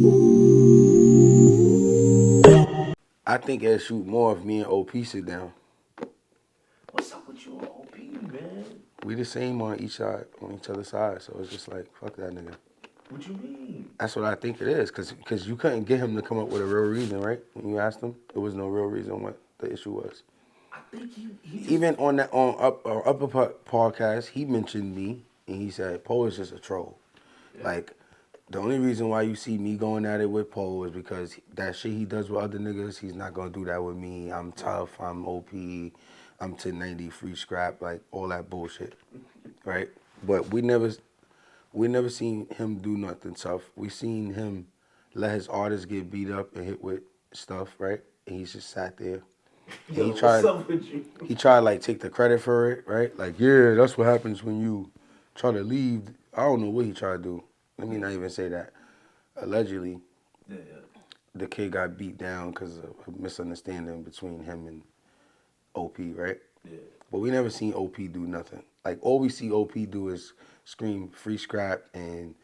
I think it'll shoot more if me and OP sit down. What's up with you and OP, man? We the same on each side, on each other's side. So it's just like, fuck that nigga. What you mean? That's what I think it is, cause you couldn't get him to come up with a real reason, right? When you asked him, there was no real reason what the issue was. I think he Even on that upper podcast, he mentioned me and he said Poe is just a troll. Yeah. Like the only reason why you see me going at it with Poe is because that shit he does with other niggas, he's not gonna do that with me. I'm tough. I'm OP. I'm 1090 free scrap, like all that bullshit, right? But we never seen him do nothing tough. We seen him let his artists get beat up and hit with stuff, right? And he's just sat there. Yo, he tried, what's up with you? He tried to like take the credit for it, right? Like, yeah, that's what happens when you try to leave. I don't know what he tried to do. Let me not even say that. Allegedly, the kid got beat down because of a misunderstanding between him and OP, right? Yeah. But we never seen OP do nothing. Like, all we see OP do is scream free scrap and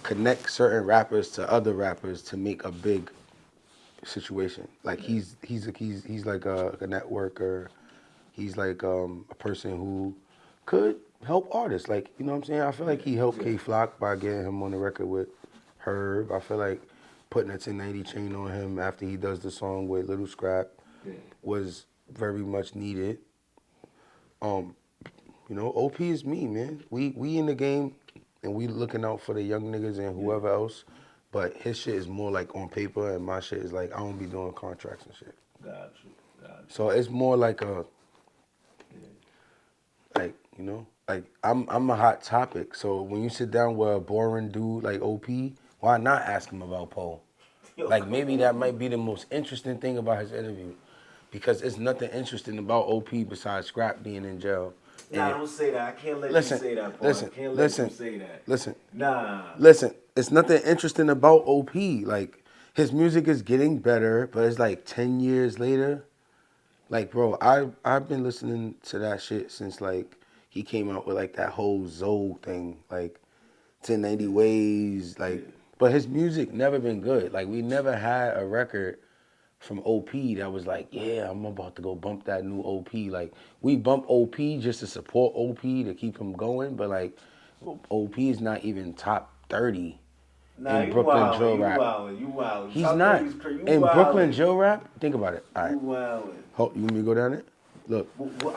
connect certain rappers to other rappers to make a big situation. Like, he's like a networker. He's like a person who could help artists. Like, you know what I'm saying? I feel like he helped K Flock by getting him on the record with Herb. I feel like putting a 1090 chain on him after he does the song with Little Scrap was very much needed. You know, OP is me, man. We in the game and we looking out for the young niggas and whoever else. But his shit is more like on paper and my shit is like I don't be doing contracts and shit. Got you. So it's more like like, you know, like I'm a hot topic. So when you sit down with a boring dude like OP, why not ask him about Poe? Like maybe that might be the most interesting thing about his interview. Because it's nothing interesting about OP besides Scrap being in jail. Nah, don't say that. I can't let you say that, Paul. I can't let you say that. Listen, it's nothing interesting about OP. Like, his music is getting better, but it's like 10 years later. Like, bro, I've been listening to that shit since, like, he came out with, like, that whole Zoe thing. Like, 1090 Ways. Like, but his music never been good. Like, we never had a record from OP that was like, yeah, I'm about to go bump that new OP. Like, we bump OP just to support OP to keep him going, but like, OP is not even top 30 in Brooklyn drill rap. You wildin'. He's not. In Brooklyn drill rap, think about it. All right. You wildin'. You want me to go down it? Look.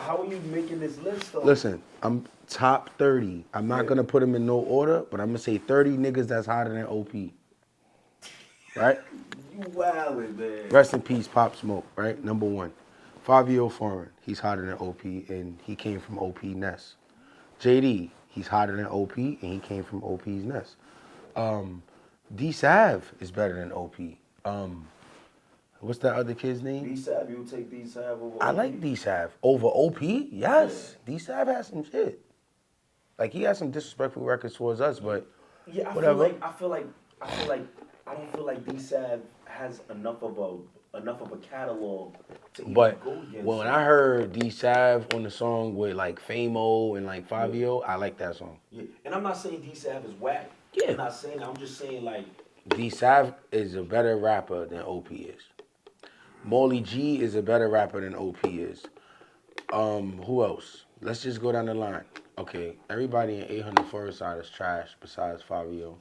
How are you making this list, though? Listen, I'm top 30. I'm not going to put them in no order, but I'm going to say 30 niggas that's hotter than OP. Right? You wildin', man. Rest in peace, Pop Smoke, right? Number one. Fivio Foreign, he's hotter than OP, and he came from OP Nest. JD, he's hotter than OP, and he came from OP's Nest. D Sav is better than OP. What's that other kid's name? D Sav, you take D Sav over OP? I like D Sav. Over OP? Yes. Yeah. D Sav has some shit. Like, he has some disrespectful records towards us, but whatever. I feel like I don't feel like D Sav has enough of a catalog to even go against. Well, when I heard D Sav on the song with like Famo and like Fivio, I like that song. Yeah, and I'm not saying D Sav is whack. Yeah. I'm not saying that. I'm just saying like D Sav is a better rapper than OP is. Molly G is a better rapper than OP is. Who else? Let's just go down the line. Okay, everybody in 800 Forest Side is trash besides Fivio.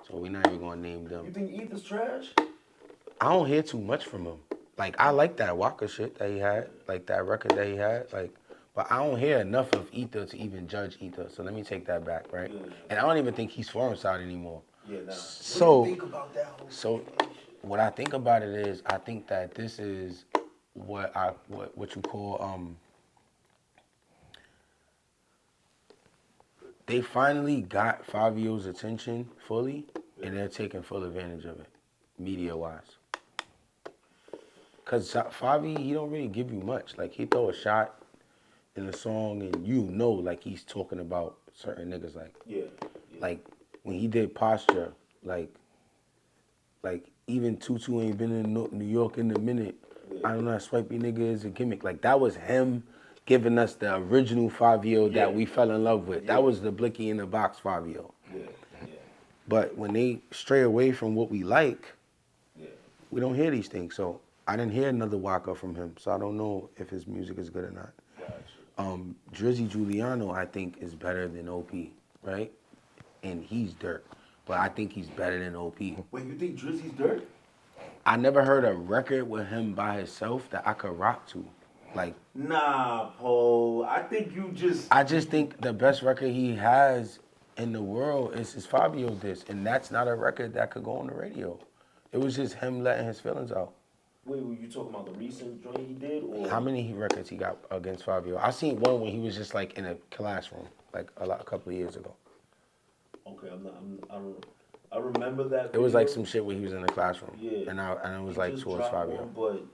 So we're not even gonna name them. You think Ether's trash? I don't hear too much from him. Like, I like that Waka shit that he had, like that record that he had, like, but I don't hear enough of Ether to even judge Ether. So let me take that back, right? Yeah. And I don't even think he's Foreign Side anymore. Yeah, nah. So, what do you think about that whole situation? What I think about it is, I think that this is what you call they finally got Fabio's attention fully, and they're taking full advantage of it, media-wise. Because Favi, he don't really give you much. Like, he throw a shot in a song, and you know, like, he's talking about certain niggas. Like, like when he did Posture, like even Tutu ain't been in New York in a minute. I don't know, swipey nigga is a gimmick. Like, that was him giving us the original Fivio that we fell in love with. That was the Blicky in the Box Fivio. But when they stray away from what we like, Yeah. we don't hear these things. So I didn't hear another Waka from him. So I don't know if his music is good or not. Gotcha. Drizzy Giuliano, I think, is better than OP, right? And he's dirt. But I think he's better than OP. Wait, you think Drizzy's dirt? I never heard a record with him by himself that I could rock to. Like, Nah, Paul. I think you just. I just think the best record he has in the world is his Fabio disc, and that's not a record that could go on the radio. It was just him letting his feelings out. Wait, were you talking about the recent joint he did, or How many records he got against Fabio? I seen one when he was just like in a classroom, like a couple of years ago. Okay, I don't. I remember that. It was like video. some shit where he was in the classroom, Yeah. and it was He like just towards dropped Fabio. one,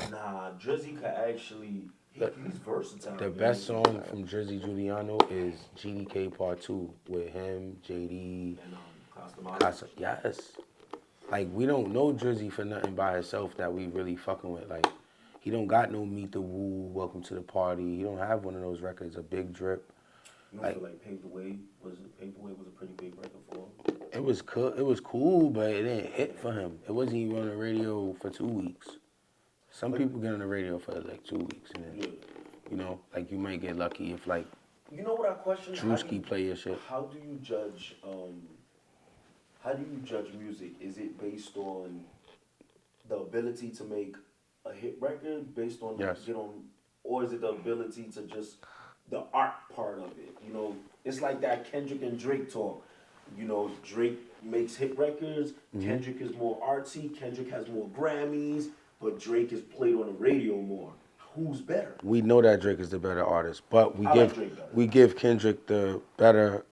but nah, Drizzy could actually. He's versatile. The man. best song from Drizzy Giuliano is GDK Part 2 with him, JD, And Costamaglia. Casa. Yes. Like, we don't know Drizzy for nothing by himself that we really fucking with. Like, he don't got no Meet the Woo, Welcome to the Party. He don't have one of those records, a Big Drip. You don't feel like Paved the Way was a pretty big record for him. It was cool, but it didn't hit for him. It wasn't even on the radio for 2 weeks. Some people get on the radio for like 2 weeks, and then, Yeah. you know, like you might get lucky if like You know what I question? Drewski play your shit. How do you judge? How do you judge music? Is it based on the ability to make a hit record, based on Yes. or is it the ability to just the art part of it? You know, it's like that Kendrick and Drake talk. You know, Drake makes hit records. Kendrick is more artsy. Kendrick has more Grammys, but Drake is played on the radio more. Who's better? We know that Drake is the better artist, but I like Drake better. we give Kendrick the better